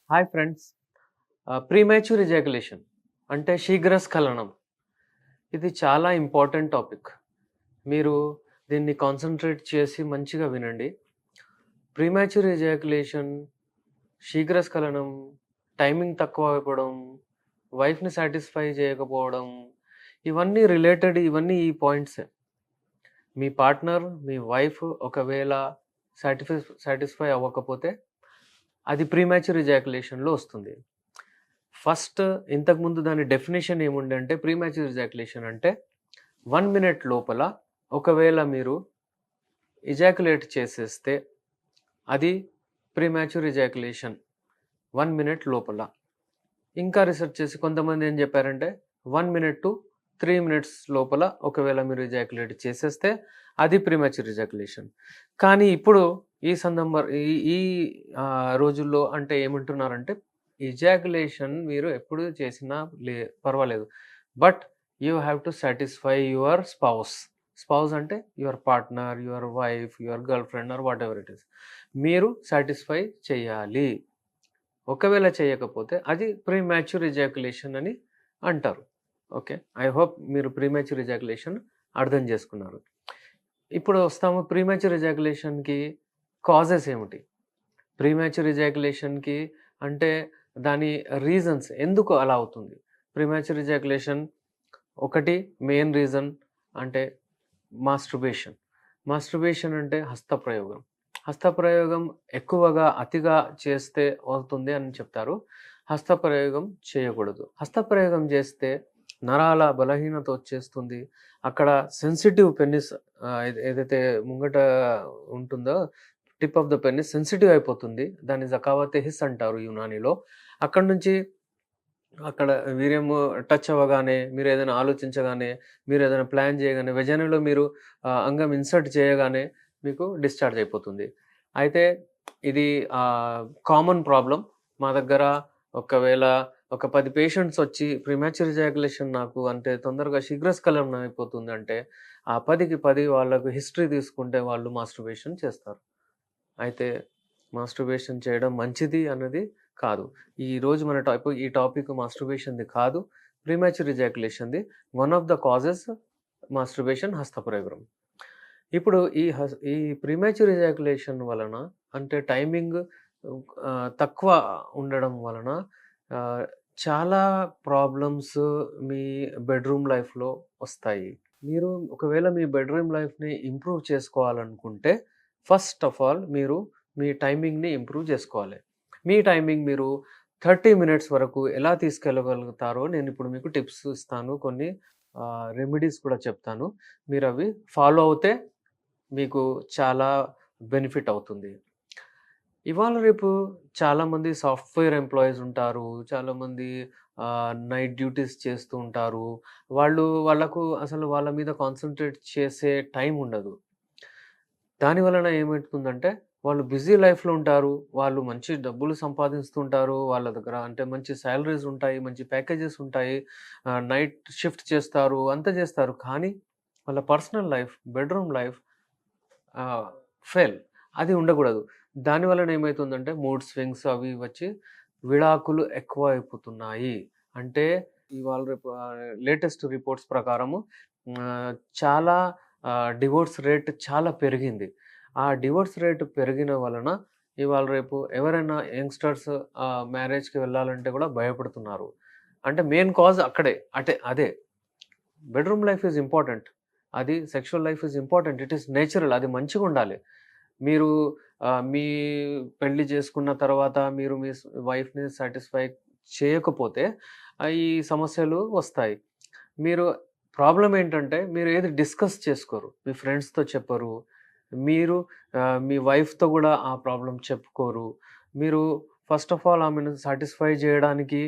Hi friends. Premature ejaculation అంటే శీఘ్రస్ఖలనం. ఇది చాలా ఇంపార్టెంట్ టాపిక్. మీరు దీన్ని కాన్సంట్రేట్ చేసి మంచిగా వినండి. ప్రీమాచ్యూర్ ఎజాక్యులేషన్, శీఘ్రస్ఖలనం, టైమింగ్ తక్కువ అయిపోవడం, వైఫ్‌ని సాటిస్ఫై చేయకపోవడం, ఇవన్నీ ఈ పాయింట్సే. మీ పార్ట్నర్, మీ వైఫ్ ఒకవేళ సాటిస్ఫై అవ్వకపోతే అది ప్రీమాచ్యూర్ ఎజాక్యులేషన్‌లో వస్తుంది. ఫస్ట్ ఇంతకుముందు దాని డెఫినిషన్ ఏముండే అంటే ప్రీమాచ్యూర్ ఎజాక్యులేషన్ అంటే 1 మినిట్ లోపల ఒకవేళ మీరు ఎజాక్యులేట్ చేసేస్తే అది ప్రీమాచ్యూర్ ఎజాక్యులేషన్ 1 మినిట్ లోపల. ఇంకా రీసెర్చ్ చేసి కొంతమంది ఏం చెప్పారంటే 1 మినిట్ టు 3 మినిట్స్ లోపల ఒకవేళ మీరు ఎజాక్యులేట్ చేసేస్తే అది ప్రీమాచ్యూర్ ఎజాక్యులేషన్. కానీ ఇప్పుడు ఈ ఈ ఈ రోజుల్లో అంటే ఏమంటున్నారంటే ఎజాక్యులేషన్ మీరు ఎప్పుడు చేసినా పర్వాలేదు. But you have to satisfy your spouse. Spouse అంటే your partner, your wife, your girl friend or whatever it is. మీరు సాటిస్ఫై చేయాలి. ఒకవేళ చేయకపోతే అది ప్రీమాచ్యూర్ ఎజాక్యులేషన్ అని అంటారు. ఓకే. ఐ హోప్ మీరు ప్రీమాచ్యూర్ ఎజాక్యులేషన్ అర్థం చేసుకున్నారు. ఇప్పుడు వస్తాము ప్రీమాచ్యూర్ ఎజాక్యులేషన్‌కి కాజెస్ ఏమిటి? ప్రీమాచ్యూర్ ఎజాక్యులేషన్‌కి అంటే దాని రీజన్స్ ఎందుకు అలా అవుతుంది? ప్రీమాచ్యూర్ ఎజాక్యులేషన్ ఒకటి మెయిన్ రీజన్ అంటే మాస్టర్బేషన్. మాస్టర్బేషన్ అంటే హస్తప్రయోగం. హస్తప్రయోగం ఎక్కువగా అతిగా చేస్తే అవుతుంది అని చెప్తారు. హస్తప్రయోగం చేయకూడదు. హస్తప్రయోగం చేస్తే నరాల బలహీనత వచ్చేస్తుంది. అక్కడ సెన్సిటివ్ పెన్నిస్ ఏదైతే ముంగట ఉంటుందో టిప్ ఆఫ్ ద పెన్నిస్ సెన్సిటివ్ అయిపోతుంది. దాన్ని జకావతే హిస్ అంటారు యునానీలో. అక్కడి నుంచి అక్కడ వీర్యము టచ్ అవ్వగానే, మీరేదైనా ఆలోచించగానే, మీరేదైనా ప్లాన్ చేయగానే, వెజైనాలో మీరు అంగం ఇన్సర్ట్ చేయగానే మీకు డిశ్చార్జ్ అయిపోతుంది. అయితే ఇది కామన్ ప్రాబ్లమ్. మా దగ్గర ఒకవేళ ఒక 10 పేషెంట్స్ వచ్చి ప్రీమాచ్యూర్ ఎజాక్యులేషన్ నాకు అంటే తొందరగా శీఘ్రస్ఖలనం అయిపోతుందంటే, ఆ 10కి 10 వాళ్ళకు హిస్టరీ తీసుకుంటే వాళ్ళు మాస్టర్బేషన్ చేస్తారు. అయితే మాస్టర్బేషన్ చేయడం మంచిది అన్నది కాదు. ఈరోజు మన ఈ టాపిక్ మాస్టర్బేషన్‌ది కాదు. ప్రీమాచ్యూర్ ఎజాక్యులేషన్‌ది. One of the causes masturbation హస్తప్రయోగం. ఇప్పుడు ఈ ప్రీమాచ్యూర్ ఎజాక్యులేషన్ వలన అంటే టైమింగ్ తక్కువ ఉండడం వలన ఆహ్, చాలా ప్రాబ్లమ్స్ మీ బెడ్‌రూమ్ లైఫ్‌లో వస్తాయి. మీరు ఒకవేళ మీ బెడ్‌రూమ్ లైఫ్‌ని ఇంప్రూవ్ చేసుకోవాలనుకుంటే ఫస్ట్ ఆఫ్ ఆల్ మీరు మీ టైమింగ్‌ని ఇంప్రూవ్ చేసుకోవాలి. మీ టైమింగ్ మీరు 30 మినిట్స్ వరకు ఎలా తీసుకెళ్ళగలుగుతారో నేనిప్పుడు మీకు టిప్స్ ఇస్తాను. కొన్ని రెమెడీస్ కూడా చెప్తాను. మీరవి ఫాలో అవుతే మీకు చాలా బెనిఫిట్ అవుతుంది. ఇవాళ రేపు చాలామంది సాఫ్ట్‌వేర్ ఎంప్లాయీస్ ఉంటారు. చాలామంది నైట్ డ్యూటీస్ చేస్తూ ఉంటారు. వాళ్ళకు అసలు వాళ్ళ మీద కాన్సంట్రేట్ చేసే టైం ఉండదు. దాని వలన ఏమైతుందంటే వాళ్ళు బిజీ లైఫ్‌లో ఉంటారు. వాళ్ళు మంచి డబ్బులు సంపాదిస్తుంటారు. వాళ్ళ దగ్గర అంటే మంచి సాలరీస్ ఉంటాయి. మంచి ప్యాకేజెస్ ఉంటాయి. నైట్ షిఫ్ట్ చేస్తారు. అంతా చేస్తారు. కానీ వాళ్ళ పర్సనల్ లైఫ్, బెడ్‌రూమ్ లైఫ్ ఆహ్, ఫెయిల్. అది ఉండకూడదు. దాని వలన ఏమైతుందంటే మూడ్ స్వింగ్స్ అవి ఇవి వచ్చి విడాకులు ఎక్కువ అయిపోతున్నాయి. అంటే ఇవాళ రేపు లేటెస్ట్ రిపోర్ట్స్ ప్రకారము ఆహ్, చాలా డివోర్స్ రేట్ చాలా పెరిగింది. ఆ డివోర్స్ రేట్ పెరిగిన వలన ఇవాళ రేపు ఎవరైనా యంగ్‌స్టర్స్ మ్యారేజ్‌కి వెళ్ళాలంటే కూడా భయపడుతున్నారు. అంటే మెయిన్ కాజ్ అక్కడే. అదే. Bedroom life is important. అది sexual life is important. It is natural. అది మంచిగుండాలి. మీరు మీ పెళ్లి చేసుకున్న తర్వాత మీరు మీ వైఫ్‌ని సాటిస్ఫై చేయకపోతే ఈ సమస్యలు వస్తాయి. మీరు ప్రాబ్లమ్ ఏంటంటే మీరు ఏది డిస్కస్ చేసుకోరు. మీ ఫ్రెండ్స్‌తో చెప్పరు. మీరు మీ వైఫ్‌తో గూడా ఆ ప్రాబ్లమ్ చెప్పుకోరు. మీరు ఫస్ట్ ఆఫ్ ఆల్ ఆమెను సాటిస్ఫై జేయడానికి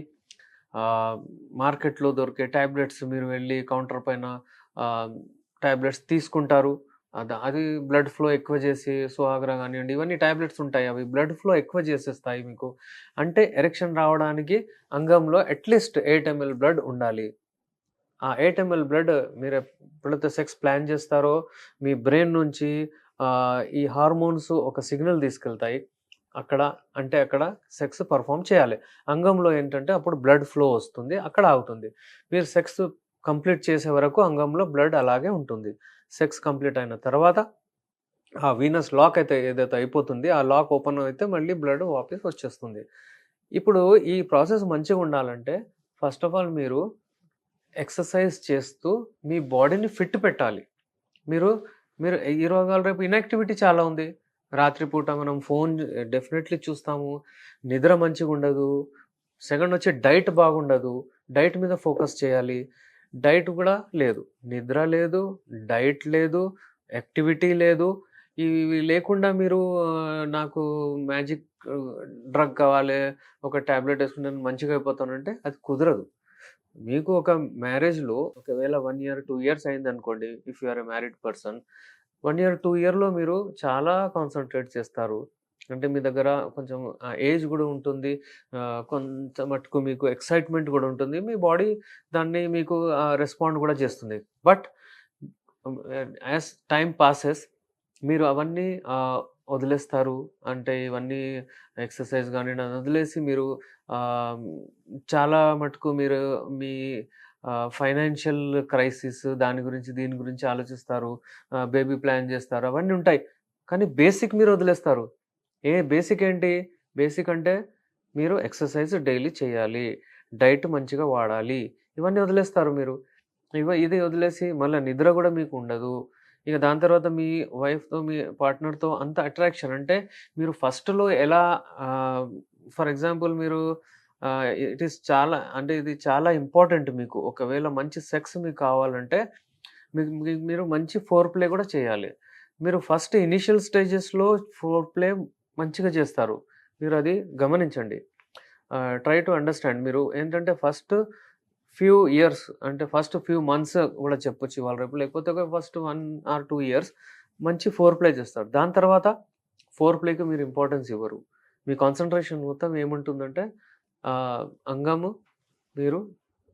ఆహ్, మార్కెట్‌లో దొరికే టాబ్లెట్స్ మీరు వెళ్లి కౌంటర్ పైన ఆహ్, టాబ్లెట్స్ తీసుకుంటారు. అది బ్లడ్ ఫ్లో ఎక్కువ చేసి సుహాగ్రా గానియండి, ఇవన్నీ టాబ్లెట్స్ ఉంటాయి. అవి బ్లడ్ ఫ్లో ఎక్కువ చేసేస్తాయి మీకు. అంటే ఎరెక్షన్ రావడానికి అంగంలో అట్‌లీస్ట్ 8 ఎంఎల్ బ్లడ్ ఉండాలి. ఆ 8 ఎంఎల్ బ్లడ్ మీరు ఎప్పుడైతే సెక్స్ ప్లాన్ చేస్తారో మీ బ్రెయిన్ నుంచి ఈ హార్మోన్స్ ఒక సిగ్నల్ తీసుకెళ్తాయి. అక్కడ అంటే అక్కడ సెక్స్ పర్ఫార్మ్ చేయాలి. అంగంలో ఏంటంటే అప్పుడు బ్లడ్ ఫ్లో వస్తుంది. అక్కడ ఆగుతుంది. మీరు సెక్స్ కంప్లీట్ చేసే వరకు అంగంలో బ్లడ్ అలాగే ఉంటుంది. సెక్స్ కంప్లీట్ అయిన తర్వాత ఆ వీనస్ లాక్ అయితే ఏదైతే అయిపోతుంది, ఆ లాక్ ఓపెన్ అయితే మళ్ళీ బ్లడ్ వాపస్ వచ్చేస్తుంది. ఇప్పుడు ఈ ప్రాసెస్ మంచిగుండాలంటే ఫస్ట్ ఆఫ్ ఆల్ మీరు ఎక్సర్సైజ్ చేస్తూ మీ బాడీని ఫిట్ పెట్టాలి. మీరు మీరు ఇవాళ రేపు ఇన్‌యాక్టివిటీ చాలా ఉంది. రాత్రిపూట మనం ఫోన్ డెఫినెట్‌లీ చూస్తాము. నిద్ర మంచిగుండదు. సెకండ్ వచ్చి డైట్ బాగుండదు. డైట్ మీద ఫోకస్ చేయాలి. డైట్ గూడా లేదు. నిద్ర లేదు, డైట్ లేదు, యాక్టివిటీ లేదు. ఇవి లేకుండా మీరు నాకు మ్యాజిక్ డ్రగ్ కావాలి, ఒక టాబ్లెట్ ఏసుకుంటే నేను మంచిగా అయిపోతానంటే అది కుదరదు. మీకు ఒక మ్యారేజ్‌లో ఒకవేళ 1 ఇయర్, 2 ఇయర్స్ అయిందనుకోండి. If you are a married person 1 year, 2 ఇయర్‌లో మీరు చాలా కాన్సంట్రేట్ చేస్తారు. అంటే మీ దగ్గర కొంచెం ఏజ్ గూడా ఉంటుంది. కొంత మట్టుకు మీకు ఎక్సైట్‌మెంట్ గూడా ఉంటుంది. మీ బాడీ దాన్ని మీకు రెస్పాండ్ గూడా చేస్తుంది. బట్ యాస్ టైమ్ పాసెస్ మీరు అవన్నీ వదిలేస్తారు. అంటే ఇవన్నీ ఎక్సర్సైజ్ గానియండి అది వదిలేసి మీరు ఆహ్, చాలా మటుకు మీరు మీ ఫైనాన్షియల్ క్రైసిస్ దాని గురించి, దీని గురించి ఆలోచిస్తారు. బేబీ ప్లాన్ జేస్తారు. అవన్నీ ఉంటాయి. కానీ బేసిక్ మీరు వదిలేస్తారు. బేసిక్ ఏంటి? బేసిక్ అంటే మీరు ఎక్సర్సైజ్ డైలీ చేయాలి. డైట్ మంచిగా వాడాలి. ఇవన్నీ వదిలేస్తారు మీరు. ఇది వదిలేసి మళ్ళా నిద్ర గూడా మీకు ఉండదు. ఇక దాని తర్వాత మీ వైఫ్‌తో, మీ పార్ట్నర్‌తో అంత అట్రాక్షన్ అంటే మీరు ఫస్ట్‌లో ఎలా ఆహ్, ఫర్ ఎగ్జాంపుల్ మీరు ఇట్ ఈస్ చాలా అంటే ఇది చాలా ఇంపార్టెంట్ మీకు. ఒకవేళ మంచి సెక్స్ మీకు కావాలంటే మీరు మంచి ఫోర్ ప్లే గూడా చేయాలి. మీరు ఫస్ట్ ఇనీషియల్ స్టేజెస్‌లో ఫోర్ ప్లే మంచిగా చేస్తారు. మీరది గమనించండి. Try to understand. మీరు ఏంటంటే ఫస్ట్ ఫ్యూ ఇయర్స్ అంటే ఫస్ట్ ఫ్యూ మంత్స్ గూడా చెప్పొచ్చు ఇవాళ రేపు. లేకపోతే ఒక ఫస్ట్ 1 ఆర్ 2 ఇయర్స్ మంచి ఫోర్ ప్లే చేస్తారు. దాని తర్వాత ఫోర్ ప్లేకి మీరు ఇంపార్టెన్స్ ఇవ్వరు. మీ కాన్సంట్రేషన్ మొత్తం ఏముంటుందంటే ఆహ్, అంగము మీరు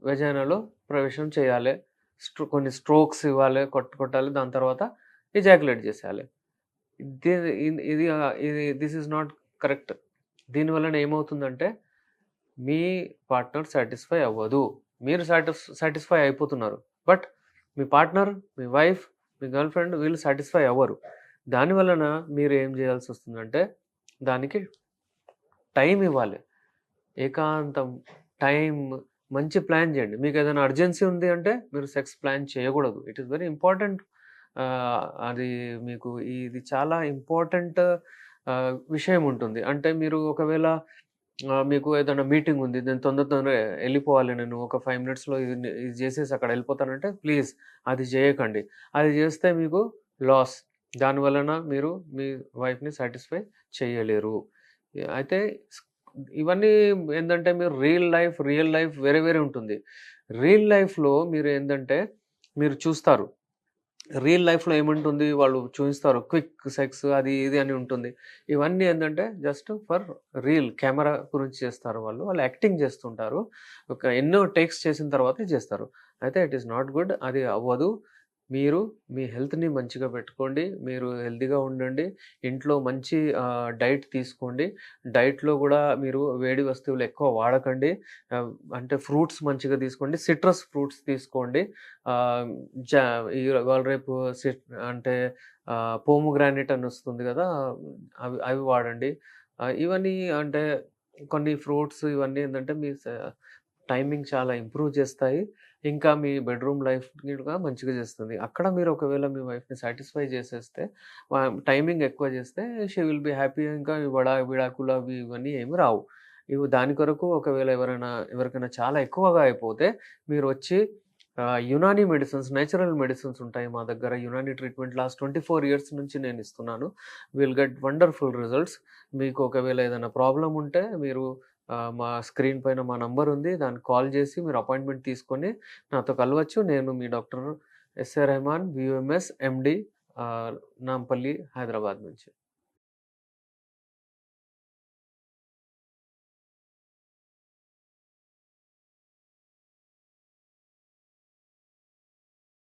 వెజైనాలో ప్రవేశం చేయాలి. కొన్ని స్ట్రోక్స్ ఇవ్వాలి, కొట్టాలి. దాని తర్వాత ఎజాక్యులేట్ చేసేయాలి. ఇది ఇది ఇది దిస్ ఈస్ నాట్ కరెక్ట్. దీనివలన ఏమవుతుందంటే మీ పార్ట్నర్ సాటిస్ఫై అవ్వదు. మీరు సాటిస్ఫై అయిపోతున్నారు. But me partner, me wife, me girl friend వీళ్ళు సాటిస్ఫై అవ్వరు. దాని వలన మీరు ఏం చేయాల్సొస్తుందంటే దానికి టైం ఇవ్వాలి. ఏకాంతం, టైం మంచి ప్లాన్ చేయండి. మీకేదైనా అర్జెన్సీ ఉంది అంటే మీరు సెక్స్ ప్లాన్ చేయకూడదు. It is very important. అది మీకు ఇది చాలా ఇంపార్టెంట్ విషయం ఉంటుంది. అంటే మీరు ఒకవేళ మీకు ఏదైనా మీటింగ్ ఉంది. నేను తొందరగా ఎళ్ళిపోవాలి నేను. ఒక 5 మినిట్స్‌లో ఇది చేసేసి అక్కడ ఎళ్ళిపోతానంటే ప్లీజ్ అది చేయకండి. అది చేస్తే మీకు లాస్. దాని వలన మీరు మీ వైఫ్‌ని సాటిస్ఫై చేయలేరు. అయితే ఇవన్నీ ఏందంటే మీరు రియల్ లైఫ్ వేరే వేరే ఉంటుంది. రియల్ లైఫ్‌లో మీరు ఏందంటే మీరు చూస్తారు. రియల్ లైఫ్‌లో ఏముంటుంది? వాళ్ళు చూయిస్తారు. క్విక్ సెక్స్ అది ఇది అని ఉంటుంది. ఇవన్నీ ఏందంటే జస్ట్ ఫర్ కెమెరా గురించి చేస్తారు వాళ్ళు. వాళ్ళు యాక్టింగ్ చేస్తుంటారు. ఒక ఎన్నో టేక్స్ చేసిన తర్వాతే చేస్తారు. అయితే ఇట్ ఈస్ నాట్ గుడ్. అది అవ్వదు. మీరు మీ హెల్త్‌ని మంచిగా పెట్టుకోండి. మీరు హెల్తీగా ఉండండి. ఇంట్లో మంచి డైట్ తీసుకోండి. డైట్‌లో గూడా మీరు వేడి వస్తువులు ఎక్కువ వాడకండి. ఆహ్, అంటే ఫ్రూట్స్ మంచిగా తీసుకోండి. సిట్రస్ ఫ్రూట్స్ తీసుకోండి. ఆహ్, జా ఇవాళ రేపు అంటే పోమోగ్రానేట్ అని వస్తుంది గదా! అవి అవి వాడండి. ఇవన్నీ అంటే కొన్ని ఫ్రూట్స్ ఇవన్నీ ఏందంటే మీ టైమింగ్ చాలా ఇంప్రూవ్ చేస్తాయి. ఇంకా మీ బెడ్‌రూమ్ లైఫ్‌ని కూడా మంచిగా చేస్తుంది. అక్కడ మీరు ఒకవేళ మీ వైఫ్‌ని సాటిస్ఫై చేసేస్తే టైమింగ్ ఎక్కువ చేస్తే షీ విల్ బి హ్యాపీ. ఇంకా విడాకులు అవి ఇవన్నీ ఏమి రావు. దాని కొరకు ఒకవేళ ఎవరికైనా చాలా ఎక్కువగా అయిపోతే మీరొచ్చి యునానీ మెడిసిన్స్, నేచురల్ మెడిసిన్స్ ఉంటాయి మా దగ్గర. యునానీ ట్రీట్మెంట్ లాస్ట్ 24 ఇయర్స్ నుంచి నేను ఇస్తున్నాను. Will get wonderful results. మీకు ఒకవేళ ఏదైనా ప్రాబ్లమ్ ఉంటే మీరు మా స్క్రీన్ పైన మా నంబర్ ఉంది. దానికి కాల్ చేసి మీరు అపాయింట్‌మెంట్ తీసుకొని నాతో కలవచ్చు. నేను మీ doctor S A Rahman, VMS, MD Nampally, Hyderabad నుంచి.